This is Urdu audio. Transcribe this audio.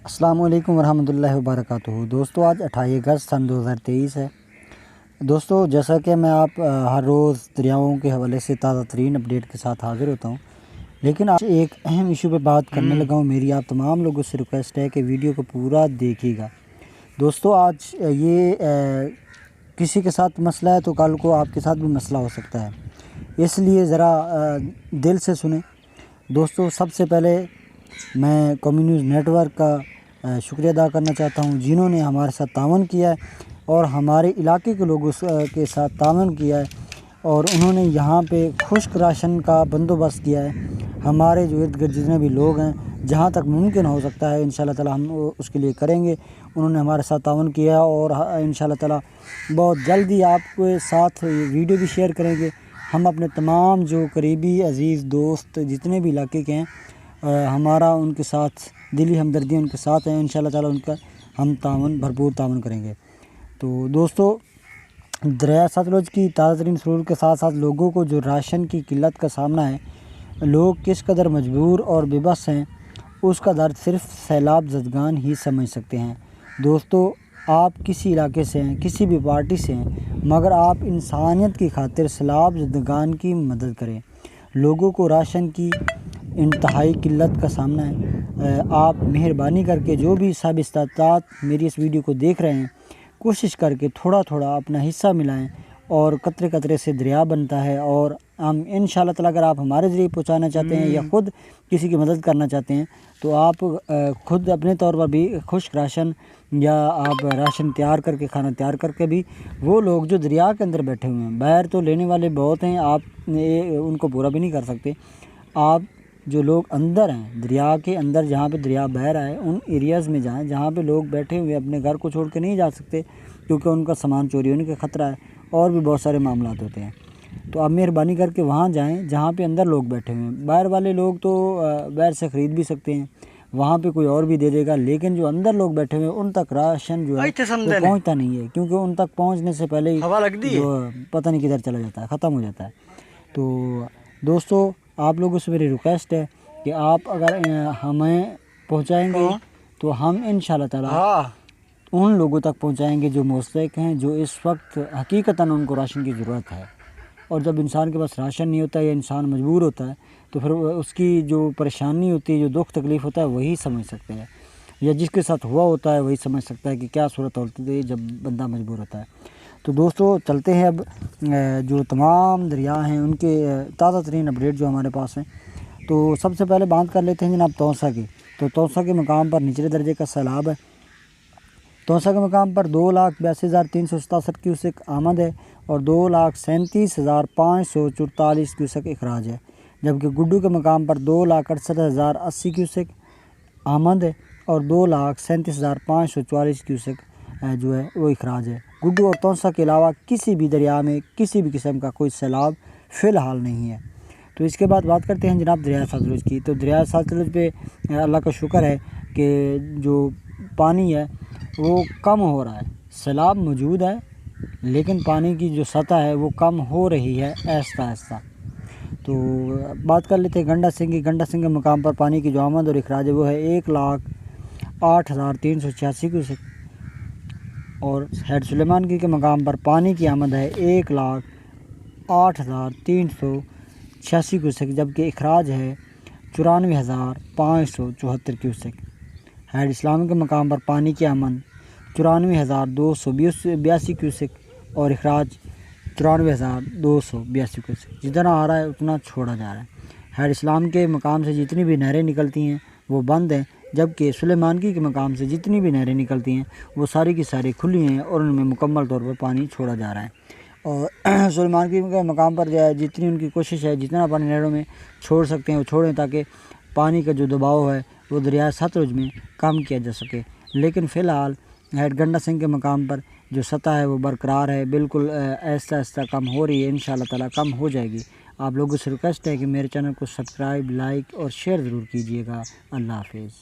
السلام علیکم ورحمۃ اللہ وبرکاتہ۔ دوستو آج 28 اگست سن 2023 ہے۔ دوستو جیسا کہ میں آپ ہر روز دریاؤں کے حوالے سے تازہ ترین اپڈیٹ کے ساتھ حاضر ہوتا ہوں، لیکن آج ایک اہم ایشو پہ بات کرنے لگا ہوں۔ میری آپ تمام لوگوں سے ریکویسٹ ہے کہ ویڈیو کو پورا دیکھیے گا۔ دوستو آج یہ کسی کے ساتھ مسئلہ ہے تو کل کو آپ کے ساتھ بھی مسئلہ ہو سکتا ہے، اس لیے ذرا دل سے سنیں۔ دوستو سب سے پہلے میں قومی نیوز نیٹ ورک کا شکریہ ادا کرنا چاہتا ہوں، جنہوں نے ہمارے ساتھ تعاون کیا ہے اور ہمارے علاقے کے لوگوں کے ساتھ تعاون کیا ہے، اور انہوں نے یہاں پہ خشک راشن کا بندوبست کیا ہے۔ ہمارے جو ارد گرد جتنے بھی لوگ ہیں، جہاں تک ممکن ہو سکتا ہے انشاءاللہ تعالی ہم اس کے لیے کریں گے۔ انہوں نے ہمارے ساتھ تعاون کیا اور انشاءاللہ تعالی بہت جلدی آپ کے ساتھ ویڈیو بھی شیئر کریں گے۔ ہم اپنے تمام جو قریبی عزیز دوست جتنے بھی علاقے کے ہیں، ہمارا ان کے ساتھ دلی ہمدردی ان کے ساتھ ہیں۔ انشاءاللہ تعالی ان کا ہم بھرپور تعاون کریں گے۔ تو دوستو دریائے ستلج کی تازہ ترین سرور کے ساتھ ساتھ لوگوں کو جو راشن کی قلت کا سامنا ہے، لوگ کس قدر مجبور اور بے بس ہیں، اس کا درد صرف سیلاب زدگان ہی سمجھ سکتے ہیں۔ دوستو آپ کسی علاقے سے ہیں، کسی بھی پارٹی سے ہیں، مگر آپ انسانیت کی خاطر سیلاب زدگان کی مدد کریں۔ لوگوں کو راشن کی انتہائی قلت کا سامنا ہے۔ آپ مہربانی کر کے جو بھی صاحب استطاعت میری اس ویڈیو کو دیکھ رہے ہیں، کوشش کر کے تھوڑا تھوڑا اپنا حصہ ملائیں، اور قطرے قطرے سے دریا بنتا ہے۔ اور ہم انشاءاللہ تعالی اگر آپ ہمارے ذریعے پہنچانا چاہتے ہیں یا خود کسی کی مدد کرنا چاہتے ہیں، تو آپ خود اپنے طور پر بھی خشک راشن یا آپ راشن تیار کر کے، کھانا تیار کر کے بھی، وہ لوگ جو دریا کے اندر بیٹھے ہوئے ہیں، باہر تو لینے والے بہت ہیں، آپ ان کو پورا بھی نہیں کر سکتے۔ آپ جو لوگ اندر ہیں، دریا کے اندر جہاں پہ دریا بہہ رہا ہے، ان ایریاز میں جائیں جہاں پہ لوگ بیٹھے ہوئے اپنے گھر کو چھوڑ کے نہیں جا سکتے، کیونکہ ان کا سامان چوری ہونے کا خطرہ ہے، اور بھی بہت سارے معاملات ہوتے ہیں۔ تو آپ مہربانی کر کے وہاں جائیں جہاں پہ اندر لوگ بیٹھے ہوئے ہیں۔ باہر والے لوگ تو باہر سے خرید بھی سکتے ہیں، وہاں پہ کوئی اور بھی دے دے گا، لیکن جو اندر لوگ بیٹھے ہوئے ہیں ان تک راشن جو ہے وہ پہنچتا نہیں ہے، کیونکہ ان تک پہنچنے سے پہلے ہی جو پتہ نہیں کدھر چلا جاتا ہے، ختم ہو جاتا ہے۔ تو دوستو آپ لوگوں سے میری ریکویسٹ ہے کہ آپ اگر ہمیں پہنچائیں گے تو ہم انشاءاللہ تعالی ان لوگوں تک پہنچائیں گے جو مستحق ہیں، جو اس وقت حقیقتاً ان کو راشن کی ضرورت ہے۔ اور جب انسان کے پاس راشن نہیں ہوتا ہے یا انسان مجبور ہوتا ہے، تو پھر اس کی جو پریشانی ہوتی ہے، جو دکھ تکلیف ہوتا ہے، وہی سمجھ سکتے ہیں، یا جس کے ساتھ ہوا ہوتا ہے وہی سمجھ سکتا ہے کہ کیا صورت ہوتی ہے جب بندہ مجبور ہوتا ہے۔ تو دوستو چلتے ہیں اب جو تمام دریا ہیں ان کے تازہ ترین اپڈیٹ جو ہمارے پاس ہیں۔ تو سب سے پہلے بات کر لیتے ہیں جناب توسا کی۔ تو توسا کے مقام پر نچلے درجے کا سیلاب ہے۔ توسا کے مقام پر 2,82,367 کیوسک آمد ہے اور 2,37,544 کیوسک اخراج ہے، جبکہ گڈو کے مقام پر 2,68,080 کیوسک آمد ہے اور 2,37,544 کیوسک جو ہے وہ اخراج ہے۔ گڈو اور توسا کے علاوہ کسی بھی دریا میں کسی بھی قسم کا کوئی سیلاب فی الحال نہیں ہے۔ تو اس کے بعد بات کرتے ہیں جناب دریائے ستلج کی۔ تو دریائے ستلج پہ اللہ کا شکر ہے کہ جو پانی ہے وہ کم ہو رہا ہے، سیلاب موجود ہے لیکن پانی کی جو سطح ہے وہ کم ہو رہی ہے آہستہ آہستہ۔ تو بات کر لیتے ہیں گنڈا سنگھ کی۔ گنڈا سنگھ کے مقام پر پانی کی جو آمد اور اخراج ہے وہ ہے 1,08,386 کیوسک، اور ہیڈ سلیمان کی کے مقام پر پانی کی آمد ہے 1,08,386 کیوسک، جبکہ اخراج ہے 94,574 کیوسک۔ ہیڈ اسلام کے مقام پر پانی کی آمد 94,282 کیوسک اور اخراج 94,282 کیوسک۔ جتنا آ رہا ہے اتنا چھوڑا جا رہا ہے۔ ہیڈ اسلام کے مقام سے جتنی بھی نہریں نکلتی ہیں وہ بند ہیں، جبکہ سلیمانکی کے مقام سے جتنی بھی نہریں نکلتی ہیں وہ ساری کی ساری کھلی ہیں اور ان میں مکمل طور پر پانی چھوڑا جا رہا ہے۔ اور سلیمانکی کے مقام پر جتنی ان کی کوشش ہے، جتنا پانی نہروں میں چھوڑ سکتے ہیں وہ چھوڑیں، تاکہ پانی کا جو دباؤ ہے وہ دریائے ستلج میں کم کیا جا سکے۔ لیکن فی الحال ہیڈ گنڈا سنگھ کے مقام پر جو سطح ہے وہ برقرار ہے، بالکل آہستہ آہستہ کم ہو رہی ہے، انشاءاللہ تعالی کم ہو جائے گی۔ آپ لوگوں سے ریکویسٹ ہے کہ میرے چینل کو سبسکرائب، لائک اور شیئر ضرور کیجیے گا۔ اللہ حافظ۔